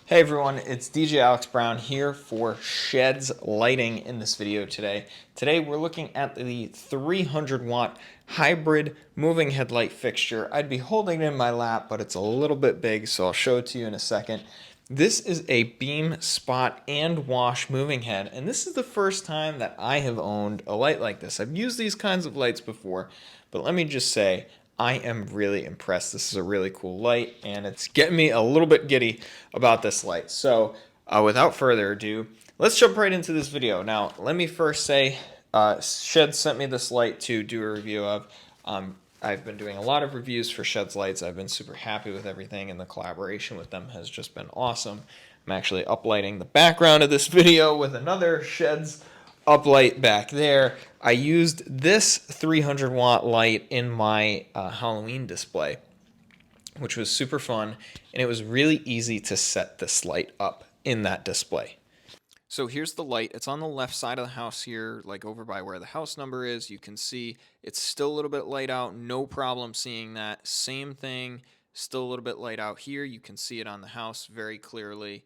Hey everyone, it's DJ Alex Brown here for SHEHDS Lighting in this video today. Today we're looking at the 300 watt hybrid moving headlight fixture. I'd be holding it in my lap, but it's a little bit big, so I'll show it to you in a second. This is a beam, spot, and wash moving head, and this is the first time that I have owned a light like this. I've used these kinds of lights before, but let me just say, I am really impressed. This is a really cool light, and it's getting me a little bit giddy about this light. So without further ado, let's jump right into this video. Now, let me first say, SHEHDS sent me this light to do a review of. I've been doing a lot of reviews for SHEHDS lights. I've been super happy with everything, and the collaboration with them has just been awesome. I'm actually uplighting the background of this video with another SHEHDS uplight back there. I used this 300 watt light in my Halloween display, which was super fun, and it was really easy to set this light up in that display. So here's the light. It's on the left side of the house here, like over by where the house number is. You can see it's still a little bit light out, no problem seeing that. Same thing, still a little bit light out here. You can see it on the house very clearly.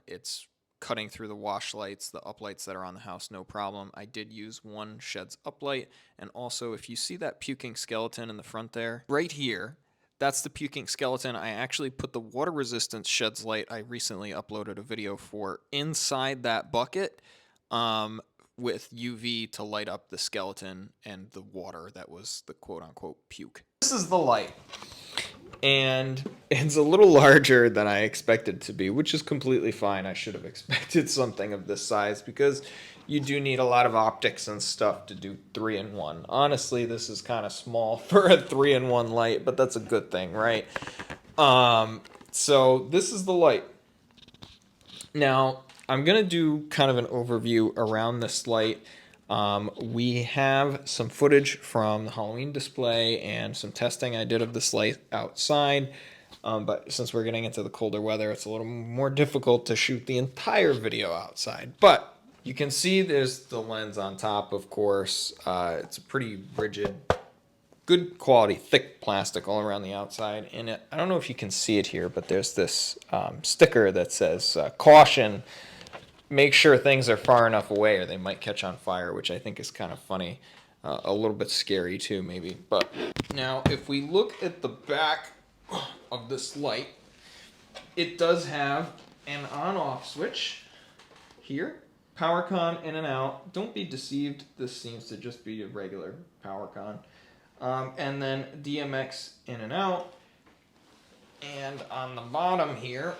It's cutting through the wash lights, the uplights that are on the house, no problem. I did use one SHEHDS uplight, and also if you see that puking skeleton in the front there, right here, that's the puking skeleton. I actually put the water resistance SHEHDS light I recently uploaded a video for inside that bucket with UV to light up the skeleton and the water that was the quote-unquote puke. This is the light. And it's a little larger than I expected to be, which is completely fine. I should have expected something of this size because you do need a lot of optics and stuff to do 3-in-1. Honestly, this is kind of small for a 3-in-1 light, but that's a good thing, right? So this is the light. Now, I'm going to do kind of an overview around this light. We have some footage from the Halloween display and some testing I did of this light outside, but since we're getting into the colder weather, it's a little more difficult to shoot the entire video outside. But you can see there's the lens on top, of course. It's a pretty rigid, good quality, thick plastic all around the outside. And I don't know if you can see it here, but there's this sticker that says, caution, make sure things are far enough away or they might catch on fire, which I think is kind of funny. A little bit scary too, maybe. But now, if we look at the back of this light, it does have an on-off switch here. Power con in and out. Don't be deceived. This seems to just be a regular power con. And then DMX in and out. And on the bottom here,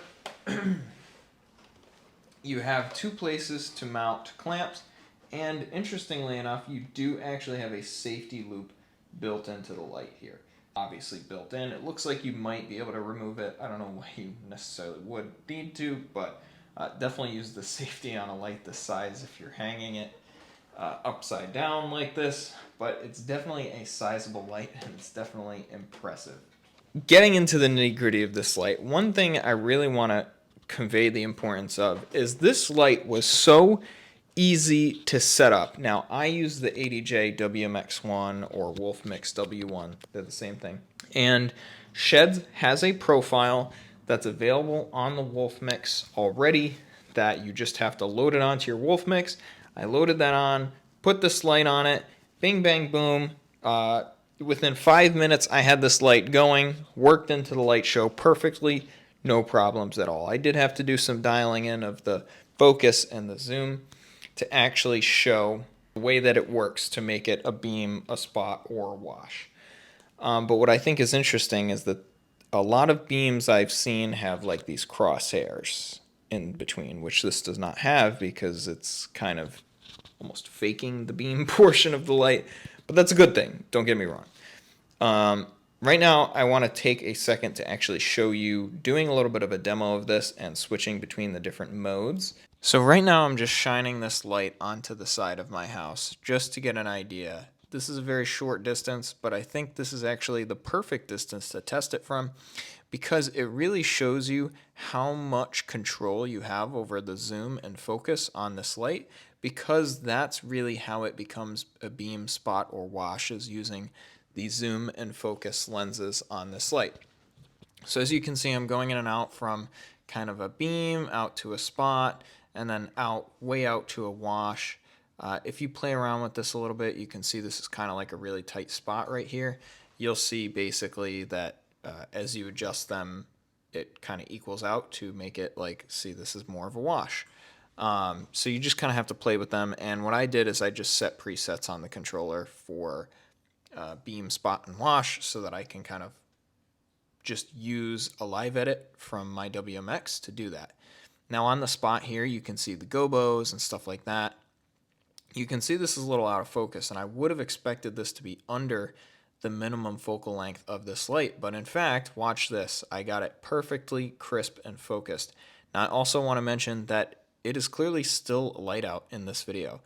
you have two places to mount clamps, and interestingly enough, you do actually have a safety loop built into the light here. Obviously built in. It looks like you might be able to remove it. I don't know why you necessarily would need to, but definitely use the safety on a light this size if you're hanging it upside down like this, but it's definitely a sizable light, and it's definitely impressive. Getting into the nitty-gritty of this light, one thing I really want to convey the importance of is this light was so easy to set up. Now, I use the 80J WMX1 or Wolf Mix W1. They're the same thing. And SHEHDS has a profile that's available on the Wolf Mix already that you just have to load it onto your Wolf Mix. I loaded that on, put this light on it, bing, bang, boom. Within 5 minutes, I had this light going, worked into the light show perfectly. No problems at all. I did have to do some dialing in of the focus and the zoom to actually show the way that it works to make it a beam, a spot, or a wash. But what I think is interesting is that a lot of beams I've seen have like these crosshairs in between, which this does not have because it's kind of almost faking the beam portion of the light. But that's a good thing, don't get me wrong. Right now, I want to take a second to actually show you doing a little bit of a demo of this and switching between the different modes. So right now, I'm just shining this light onto the side of my house just to get an idea. This is a very short distance, but I think this is actually the perfect distance to test it from because it really shows you how much control you have over the zoom and focus on this light, because that's really how it becomes a beam, spot, or wash, is using the zoom and focus lenses on this light. So as you can see, I'm going in and out from kind of a beam out to a spot, and then way out to a wash. If you play around with this a little bit, you can see this is kind of like a really tight spot right here. You'll see basically that as you adjust them, it kind of equals out to make it like, see, this is more of a wash. So you just kind of have to play with them. And what I did is I just set presets on the controller for beam, spot, and wash so that I can kind of just use a live edit from my WMX to do that. Now on the spot here, you can see the gobos and stuff like that. You can see this is a little out of focus, and I would have expected this to be under the minimum focal length of this light, but in fact, watch this. I got it perfectly crisp and focused. Now I also want to mention that it is clearly still light out in this video,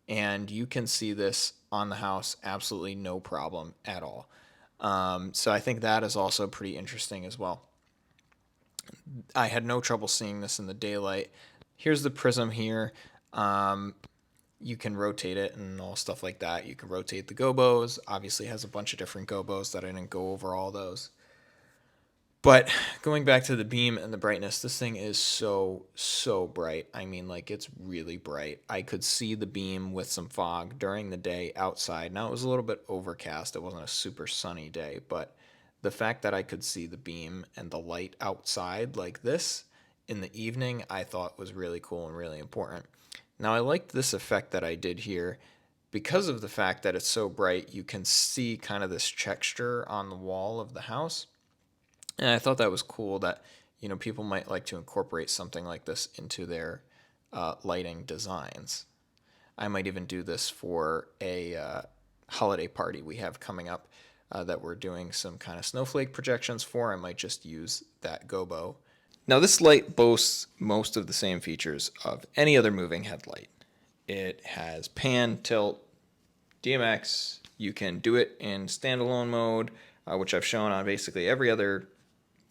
and you can see this on the house absolutely no problem at all. So I think that is also pretty interesting as well. I had no trouble seeing this in the daylight. Here's the prism here. You can rotate it and all stuff like that. You can rotate the gobos. Obviously has a bunch of different gobos that I didn't go over all those. But going back to the beam and the brightness, this thing is so bright. I mean, like, it's really bright. I could see the beam with some fog during the day outside. Now, it was a little bit overcast. It wasn't a super sunny day, but the fact that I could see the beam and the light outside like this in the evening, I thought was really cool and really important. Now, I liked this effect that I did here. Because of the fact that it's so bright, you can see kind of this texture on the wall of the house. And I thought that was cool that, you know, people might like to incorporate something like this into their lighting designs. I might even do this for a holiday party we have coming up that we're doing some kind of snowflake projections for. I might just use that gobo. Now, this light boasts most of the same features of any other moving headlight. It has pan, tilt, DMX. You can do it in standalone mode, which I've shown on basically every other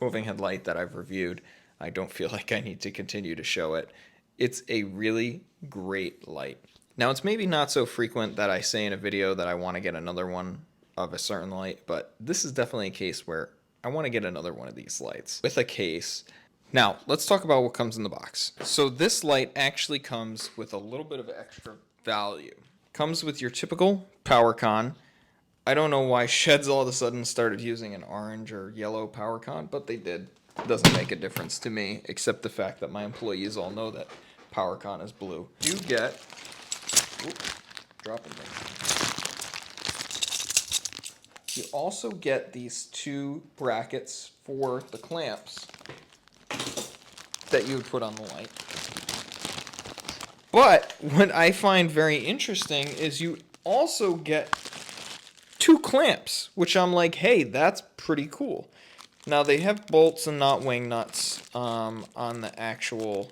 moving headlight that I've reviewed. I don't feel like I need to continue to show it. It's a really great light. Now, it's maybe not so frequent that I say in a video that I want to get another one of a certain light, but this is definitely a case where I want to get another one of these lights with a case. Now, let's talk about what comes in the box. So this light actually comes with a little bit of extra value. Comes with your typical power con. I don't know why SHEHDS all of a sudden started using an orange or yellow power con, but they did. It doesn't make a difference to me, except the fact that my employees all know that power con is blue. You get, dropping things. You also get these two brackets for the clamps that you would put on the light. But what I find very interesting is you also get two clamps, which I'm like, hey, that's pretty cool. Now, they have bolts and not wing nuts on the actual,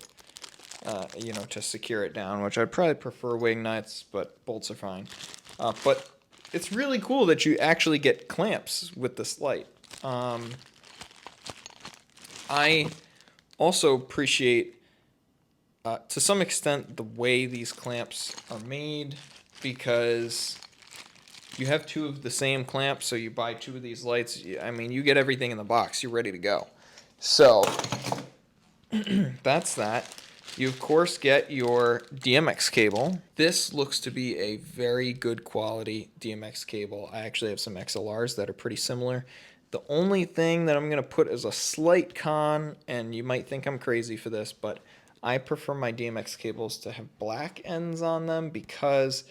to secure it down, which I'd probably prefer wing nuts, but bolts are fine. But it's really cool that you actually get clamps with this light. I also appreciate, to some extent, the way these clamps are made, because you have two of the same clamps, so you buy two of these lights. I mean, you get everything in the box. You're ready to go. So that's that. You, of course, get your DMX cable. This looks to be a very good quality DMX cable. I actually have some XLRs that are pretty similar. The only thing that I'm going to put as a slight con, and you might think I'm crazy for this, but I prefer my DMX cables to have black ends on them, because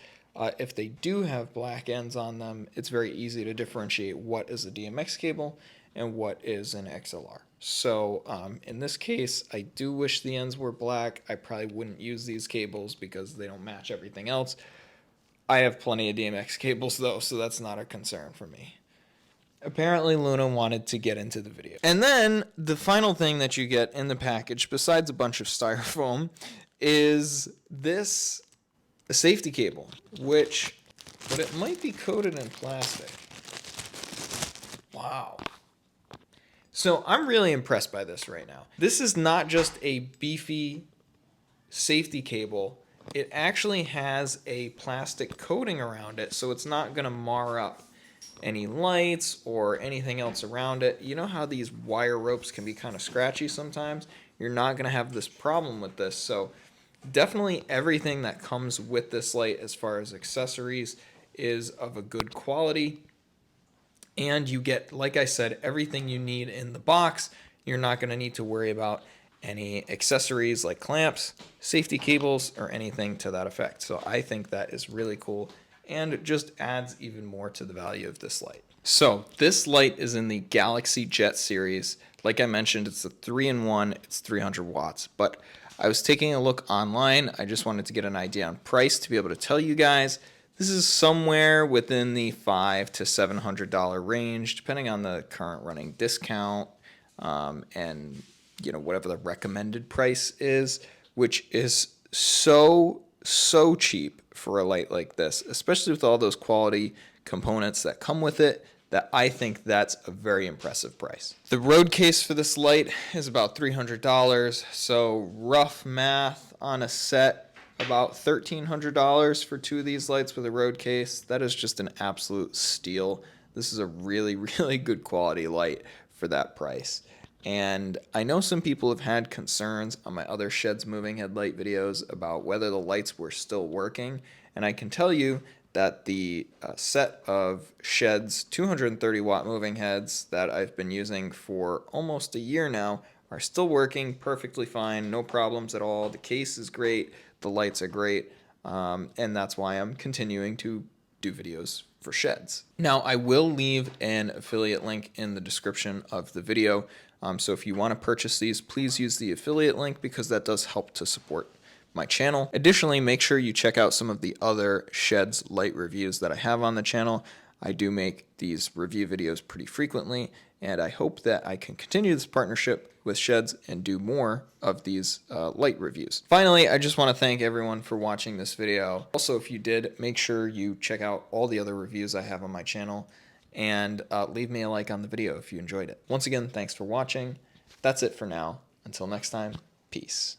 if they do have black ends on them, it's very easy to differentiate what is a DMX cable and what is an XLR. So in this case, I do wish the ends were black. I probably wouldn't use these cables because they don't match everything else. I have plenty of DMX cables though, so that's not a concern for me. Apparently Luna wanted to get into the video. And then the final thing that you get in the package, besides a bunch of styrofoam, is this safety cable, but it might be coated in plastic. Wow. So I'm really impressed by this right now. This is not just a beefy safety cable. It actually has a plastic coating around it, so it's not going to mar up any lights or anything else around it. You know how these wire ropes can be kind of scratchy sometimes? you're not going to have this problem with this. So definitely everything that comes with this light as far as accessories is of a good quality. And you get, like I said, everything you need in the box. You're not going to need to worry about any accessories like clamps, safety cables, or anything to that effect. So I think that is really cool and it just adds even more to the value of this light. So this light is in the GalaxyJet series. Like I mentioned, it's a 3-in-1, it's 300 watts. But I was taking a look online. I just wanted to get an idea on price to be able to tell you guys. This is somewhere within the $500 to $700 range, depending on the current running discount and whatever the recommended price is, which is so cheap for a light like this, especially with all those quality components that come with it, that I think that's a very impressive price. The road case for this light is about $300, so rough math on a set, about $1,300 for 2 of these lights with a road case. That is just an absolute steal. This is a really, really good quality light for that price. And I know some people have had concerns on my other SHEHDS moving headlight videos about whether the lights were still working. And I can tell you that the set of SHEHDS 230 watt moving heads that I've been using for almost a year now are still working perfectly fine, no problems at all. The case is great, the lights are great, and that's why I'm continuing to do videos for SHEHDS. Now I will leave an affiliate link in the description of the video, so if you want to purchase these, please use the affiliate link because that does help to support my channel. Additionally, make sure you check out some of the other SHEHDS light reviews that I have on the channel. I do make these review videos pretty frequently, and I hope that I can continue this partnership with SHEHDS and do more of these light reviews. Finally, I just want to thank everyone for watching this video. Also, if you did, make sure you check out all the other reviews I have on my channel, and leave me a like on the video if you enjoyed it. Once again, thanks for watching. That's it for now. Until next time, peace.